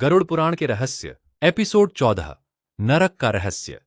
गरुड़ पुराण के रहस्य, एपिसोड 14, नरक का रहस्य।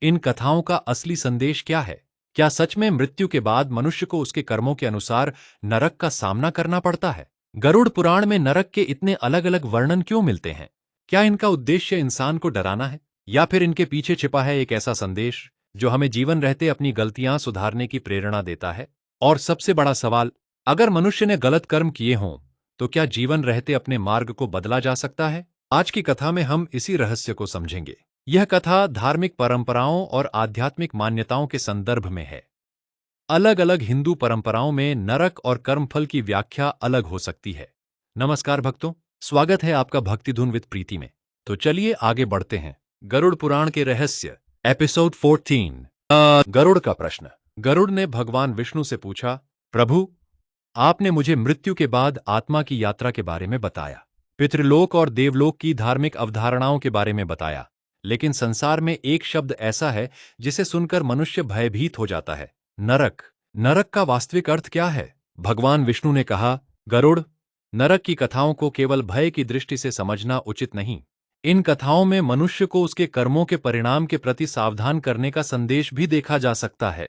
इन कथाओं का असली संदेश क्या है? क्या सच में मृत्यु के बाद मनुष्य को उसके कर्मों के अनुसार नरक का सामना करना पड़ता है? गरुड़ पुराण में नरक के इतने अलग अलग वर्णन क्यों मिलते हैं? क्या इनका उद्देश्य इंसान को डराना है, या फिर इनके पीछे छिपा है एक ऐसा संदेश जो हमें जीवन रहते अपनी गलतियां सुधारने की प्रेरणा देता है? और सबसे बड़ा सवाल, अगर मनुष्य ने गलत कर्म किए हों तो क्या जीवन रहते अपने मार्ग को बदला जा सकता है? आज की कथा में हम इसी रहस्य को समझेंगे। यह कथा धार्मिक परंपराओं और आध्यात्मिक मान्यताओं के संदर्भ में है। अलग अलग हिंदू परंपराओं में नरक और कर्मफल की व्याख्या अलग हो सकती है। नमस्कार भक्तों, स्वागत है आपका भक्ति धुन विद प्रीति में। तो चलिए आगे बढ़ते हैं। गरुड़ पुराण के रहस्य, एपिसोड 14। गरुड़ का प्रश्न। गरुड़ ने भगवान विष्णु से पूछा, प्रभु, आपने मुझे मृत्यु के बाद आत्मा की यात्रा के बारे में बताया, पितृलोक और देवलोक की धार्मिक अवधारणाओं के बारे में बताया, लेकिन संसार में एक शब्द ऐसा है जिसे सुनकर मनुष्य भयभीत हो जाता है, नरक। नरक का वास्तविक अर्थ क्या है? भगवान विष्णु ने कहा, गरुड़, नरक की कथाओं को केवल भय की दृष्टि से समझना उचित नहीं। इन कथाओं में मनुष्य को उसके कर्मों के परिणाम के प्रति सावधान करने का संदेश भी देखा जा सकता है।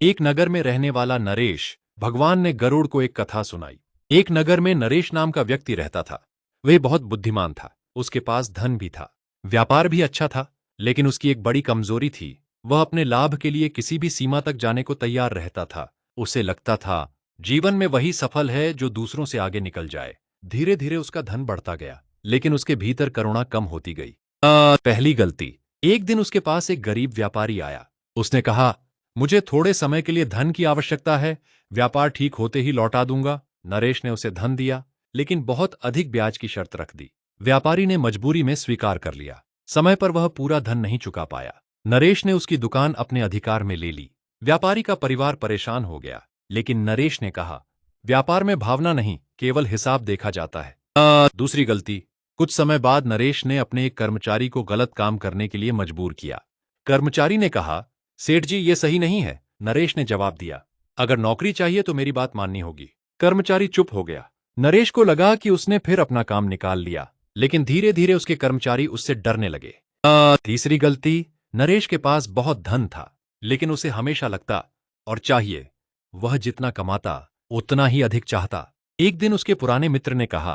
एक नगर में रहने वाला नरेश, भगवान ने गरुड़ को एक कथा सुनाई। एक नगर में नरेश नाम का व्यक्ति रहता था। वह बहुत बुद्धिमान था, उसके पास धन भी था, व्यापार भी अच्छा था, लेकिन उसकी एक बड़ी कमजोरी थी। वह अपने लाभ के लिए किसी भी सीमा तक जाने को तैयार रहता था। उसे लगता था जीवन में वही सफल है जो दूसरों से आगे निकल जाए। धीरे धीरे उसका धन बढ़ता गया, लेकिन उसके भीतर करुणा कम होती गई। पहली गलती। एक दिन उसके पास एक गरीब व्यापारी आया। उसने कहा, मुझे थोड़े समय के लिए धन की आवश्यकता है, व्यापार ठीक होते ही लौटा दूंगा। नरेश ने उसे धन दिया, लेकिन बहुत अधिक ब्याज की शर्त रख दी। व्यापारी ने मजबूरी में स्वीकार कर लिया। समय पर वह पूरा धन नहीं चुका पाया। नरेश ने उसकी दुकान अपने अधिकार में ले ली। व्यापारी का परिवार परेशान हो गया, लेकिन नरेश ने कहा, व्यापार में भावना नहीं, केवल हिसाब देखा जाता है। दूसरी गलती। कुछ समय बाद नरेश ने अपने एक कर्मचारी को गलत काम करने के लिए मजबूर किया। कर्मचारी ने कहा, सेठ जी, ये सही नहीं है। नरेश ने जवाब दिया, अगर नौकरी चाहिए तो मेरी बात माननी होगी। कर्मचारी चुप हो गया। नरेश को लगा कि उसने फिर अपना काम निकाल लिया, लेकिन धीरे धीरे उसके कर्मचारी उससे डरने लगे। तीसरी गलती। नरेश के पास बहुत धन था, लेकिन उसे हमेशा लगता और चाहिए, वह जितना कमाता उतना ही अधिक चाहता। एक दिन उसके पुराने मित्र ने कहा,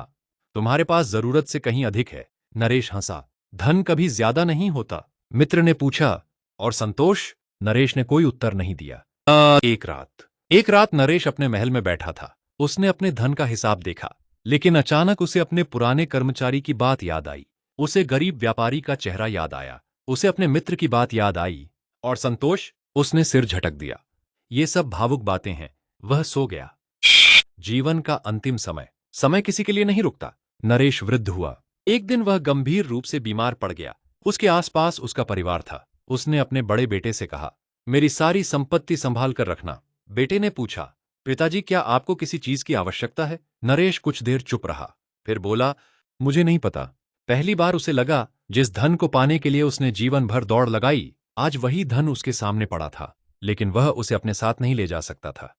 तुम्हारे पास जरूरत से कहीं अधिक है। नरेश हंसा, धन कभी ज्यादा नहीं होता। मित्र ने पूछा, और संतोष? नरेश ने कोई उत्तर नहीं दिया। एक रात नरेश अपने महल में बैठा था। उसने अपने धन का हिसाब देखा, लेकिन अचानक उसे अपने पुराने कर्मचारी की बात याद आई। उसे गरीब व्यापारी का चेहरा याद आया। उसे अपने मित्र की बात याद आई। और संतोष? उसने सिर झटक दिया। ये सब भावुक बातें हैं। वह सो गया। जीवन का अंतिम समय। समय किसी के लिए नहीं रुकता। नरेश वृद्ध हुआ। एक दिन वह गंभीर रूप से बीमार पड़ गया। उसके आसपास उसका परिवार था। उसने अपने बड़े बेटे से कहा, मेरी सारी संपत्ति संभाल कर रखना। बेटे ने पूछा, पिताजी, क्या आपको किसी चीज की आवश्यकता है? नरेश कुछ देर चुप रहा, फिर बोला, मुझे नहीं पता। पहली बार उसे लगा, जिस धन को पाने के लिए उसने जीवन भर दौड़ लगाई, आज वही धन उसके सामने पड़ा था, लेकिन वह उसे अपने साथ नहीं ले जा सकता था।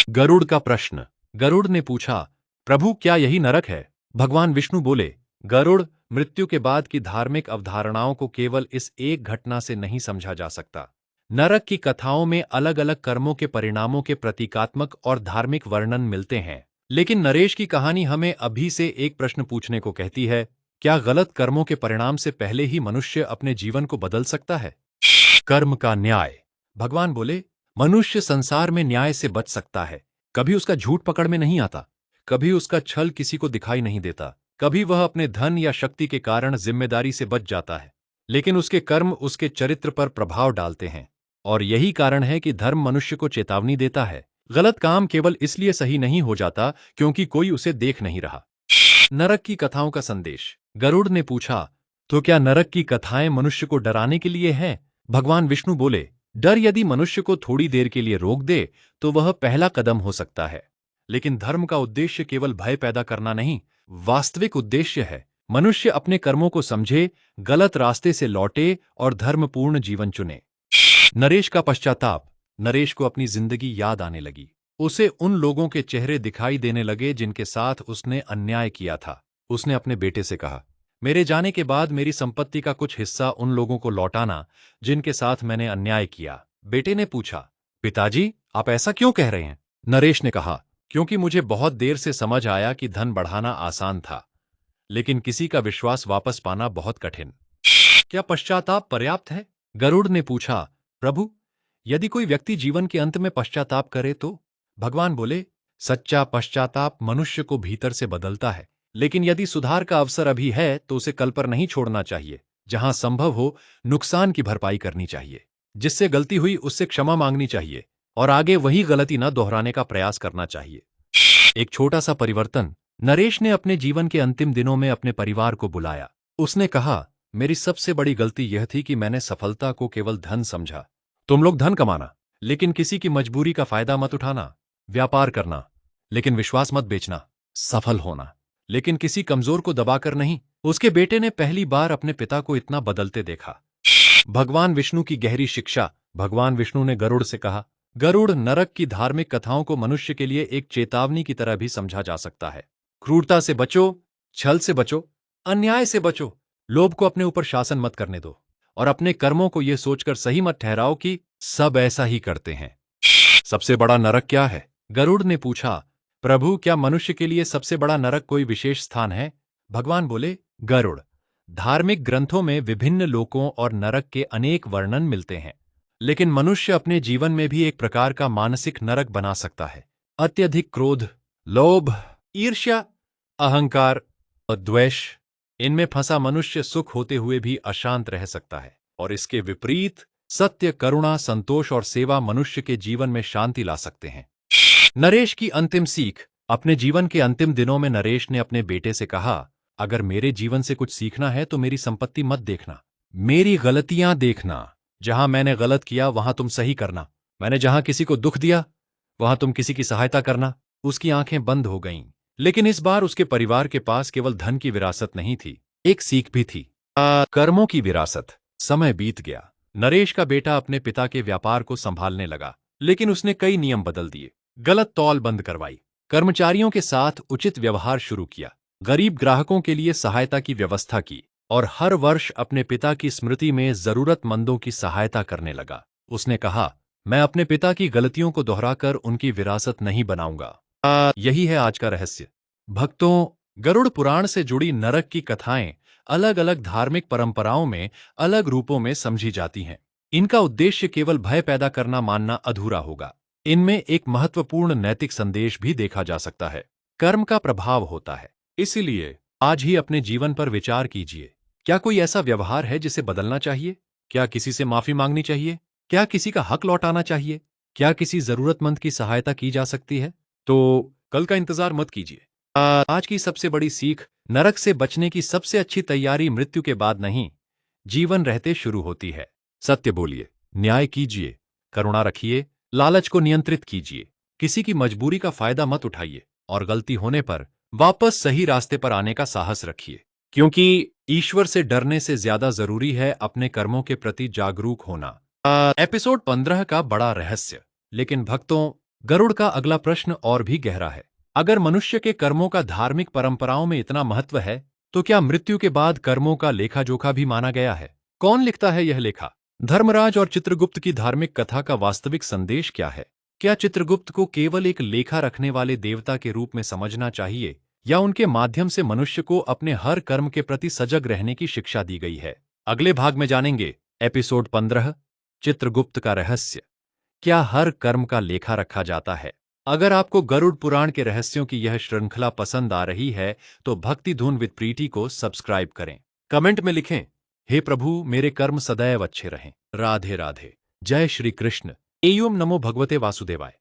गरुड़ का प्रश्न। गरुड़ ने पूछा, प्रभु, क्या यही नरक है? भगवान विष्णु बोले, गरुड़, मृत्यु के बाद की धार्मिक अवधारणाओं को केवल इस एक घटना से नहीं समझा जा सकता। नरक की कथाओं में अलग अलग कर्मों के परिणामों के प्रतीकात्मक और धार्मिक वर्णन मिलते हैं, लेकिन नरेश की कहानी हमें अभी से एक प्रश्न पूछने को कहती है, क्या गलत कर्मों के परिणाम से पहले ही मनुष्य अपने जीवन को बदल सकता है? कर्म का न्याय। भगवान बोले, मनुष्य संसार में न्याय से बच सकता है। कभी उसका झूठ पकड़ में नहीं आता, कभी उसका छल किसी को दिखाई नहीं देता, कभी वह अपने धन या शक्ति के कारण जिम्मेदारी से बच जाता है, लेकिन उसके कर्म उसके चरित्र पर प्रभाव डालते हैं। और यही कारण है कि धर्म मनुष्य को चेतावनी देता है, गलत काम केवल इसलिए सही नहीं हो जाता क्योंकि कोई उसे देख नहीं रहा। नरक की कथाओं का संदेश। गरुड़ ने पूछा, तो क्या नरक की कथाएं मनुष्य को डराने के लिए हैं? भगवान विष्णु बोले, डर यदि मनुष्य को थोड़ी देर के लिए रोक दे तो वह पहला कदम हो सकता है, लेकिन धर्म का उद्देश्य केवल भय पैदा करना नहीं, वास्तविक उद्देश्य है मनुष्य अपने कर्मों को समझे, गलत रास्ते से लौटे और धर्मपूर्ण जीवन चुने। नरेश का पश्चाताप। नरेश को अपनी जिंदगी याद आने लगी। उसे उन लोगों के चेहरे दिखाई देने लगे जिनके साथ उसने अन्याय किया था। उसने अपने बेटे से कहा, मेरे जाने के बाद मेरी संपत्ति का कुछ हिस्सा उन लोगों को लौटाना जिनके साथ मैंने अन्याय किया। बेटे ने पूछा, पिताजी आप ऐसा क्यों कह रहे हैं? नरेश ने कहा, क्योंकि मुझे बहुत देर से समझ आया कि धन बढ़ाना आसान था, लेकिन किसी का विश्वास वापस पाना बहुत कठिन। क्या पश्चाताप पर्याप्त है? गरुड़ ने पूछा, प्रभु, यदि कोई व्यक्ति जीवन के अंत में पश्चाताप करे तो? भगवान बोले, सच्चा पश्चाताप मनुष्य को भीतर से बदलता है, लेकिन यदि सुधार का अवसर अभी है तो उसे कल पर नहीं छोड़ना चाहिए। जहां संभव हो नुकसान की भरपाई करनी चाहिए, जिससे गलती हुई उससे क्षमा मांगनी चाहिए और आगे वही गलती न दोहराने का प्रयास करना चाहिए। एक छोटा सा परिवर्तन। नरेश ने अपने जीवन के अंतिम दिनों में अपने परिवार को बुलाया। उसने कहा, मेरी सबसे बड़ी गलती यह थी कि मैंने सफलता को केवल धन समझा। तुम लोग धन कमाना, लेकिन किसी की मजबूरी का फायदा मत उठाना। व्यापार करना, लेकिन विश्वास मत बेचना। सफल होना, लेकिन किसी कमजोर को दबाकर नहीं। उसके बेटे ने पहली बार अपने पिता को इतना बदलते देखा। भगवान विष्णु की गहरी शिक्षा। भगवान विष्णु ने गरुड़ से कहा, गरुड़, नरक की धार्मिक कथाओं को मनुष्य के लिए एक चेतावनी की तरह भी समझा जा सकता है। क्रूरता से बचो, छल से बचो, अन्याय से बचो, लोभ को अपने ऊपर शासन मत करने दो और अपने कर्मों को यह सोचकर सही मत ठहराओ कि सब ऐसा ही करते हैं। सबसे बड़ा नरक क्या है? गरुड़ ने पूछा, प्रभु, क्या मनुष्य के लिए सबसे बड़ा नरक कोई विशेष स्थान है? भगवान बोले, गरुड़, धार्मिक ग्रंथों में विभिन्न लोकों और नरक के अनेक वर्णन मिलते हैं, लेकिन मनुष्य अपने जीवन में भी एक प्रकार का मानसिक नरक बना सकता है। अत्यधिक क्रोध, लोभ, ईर्ष्या, अहंकार और द्वेष, इनमें फंसा मनुष्य सुख होते हुए भी अशांत रह सकता है, और इसके विपरीत सत्य, करुणा, संतोष और सेवा मनुष्य के जीवन में शांति ला सकते हैं। नरेश की अंतिम सीख। अपने जीवन के अंतिम दिनों में नरेश ने अपने बेटे से कहा, अगर मेरे जीवन से कुछ सीखना है तो मेरी संपत्ति मत देखना, मेरी गलतियां देखना। जहां मैंने गलत किया वहां तुम सही करना। मैंने जहां किसी को दुख दिया वहां तुम किसी की सहायता करना। उसकी आंखें बंद हो गईं, लेकिन इस बार उसके परिवार के पास केवल धन की विरासत नहीं थी, एक सीख भी थी, कर्मों की विरासत। समय बीत गया। नरेश का बेटा अपने पिता के व्यापार को संभालने लगा, लेकिन उसने कई नियम बदल दिए। गलत तौल बंद करवाई, कर्मचारियों के साथ उचित व्यवहार शुरू किया, गरीब ग्राहकों के लिए सहायता की व्यवस्था की और हर वर्ष अपने पिता की स्मृति में जरूरतमंदों की सहायता करने लगा। उसने कहा, मैं अपने पिता की गलतियों को दोहराकर उनकी विरासत नहीं बनाऊंगा। यही है आज का रहस्य। भक्तों, गरुड़ पुराण से जुड़ी नरक की कथाएं अलग अलग धार्मिक परंपराओं में अलग रूपों में समझी जाती हैं। इनका उद्देश्य केवल भय पैदा करना मानना अधूरा होगा। इनमें एक महत्वपूर्ण नैतिक संदेश भी देखा जा सकता है। कर्म का प्रभाव होता है, इसलिए आज ही अपने जीवन पर विचार कीजिए। क्या कोई ऐसा व्यवहार है जिसे बदलना चाहिए? क्या किसी से माफी मांगनी चाहिए? क्या किसी का हक लौटाना चाहिए? क्या किसी जरूरतमंद की सहायता की जा सकती है? तो कल का इंतजार मत कीजिए। आज की सबसे बड़ी सीख, नरक से बचने की सबसे अच्छी तैयारी मृत्यु के बाद नहीं, जीवन रहते शुरू होती है। सत्य बोलिए, न्याय कीजिए, करुणा रखिए, लालच को नियंत्रित कीजिए, किसी की मजबूरी का फायदा मत उठाइए और गलती होने पर वापस सही रास्ते पर आने का साहस रखिए, क्योंकि ईश्वर से डरने से ज्यादा जरूरी है अपने कर्मों के प्रति जागरूक होना। एपिसोड 15 का बड़ा रहस्य। लेकिन भक्तों, गरुड़ का अगला प्रश्न और भी गहरा है। अगर मनुष्य के कर्मों का धार्मिक परंपराओं में इतना महत्व है, तो क्या मृत्यु के बाद कर्मों का लेखा जोखा भी माना गया है? कौन लिखता है यह लेखा? धर्मराज और चित्रगुप्त की धार्मिक कथा का वास्तविक संदेश क्या है? क्या चित्रगुप्त को केवल एक लेखा रखने वाले देवता के रूप में समझना चाहिए, या उनके माध्यम से मनुष्य को अपने हर कर्म के प्रति सजग रहने की शिक्षा दी गई है? अगले भाग में जानेंगे। एपिसोड 15, चित्रगुप्त का रहस्य। क्या हर कर्म का लेखा रखा जाता है? अगर आपको गरुड़ पुराण के रहस्यों की यह श्रृंखला पसंद आ रही है तो भक्ति धून विद प्रीति को सब्सक्राइब करें। कमेंट में लिखें, हे प्रभु, मेरे कर्म सदैव अच्छे रहें। राधे राधे। जय श्री कृष्ण। एवं नमो भगवते वासुदेवाय।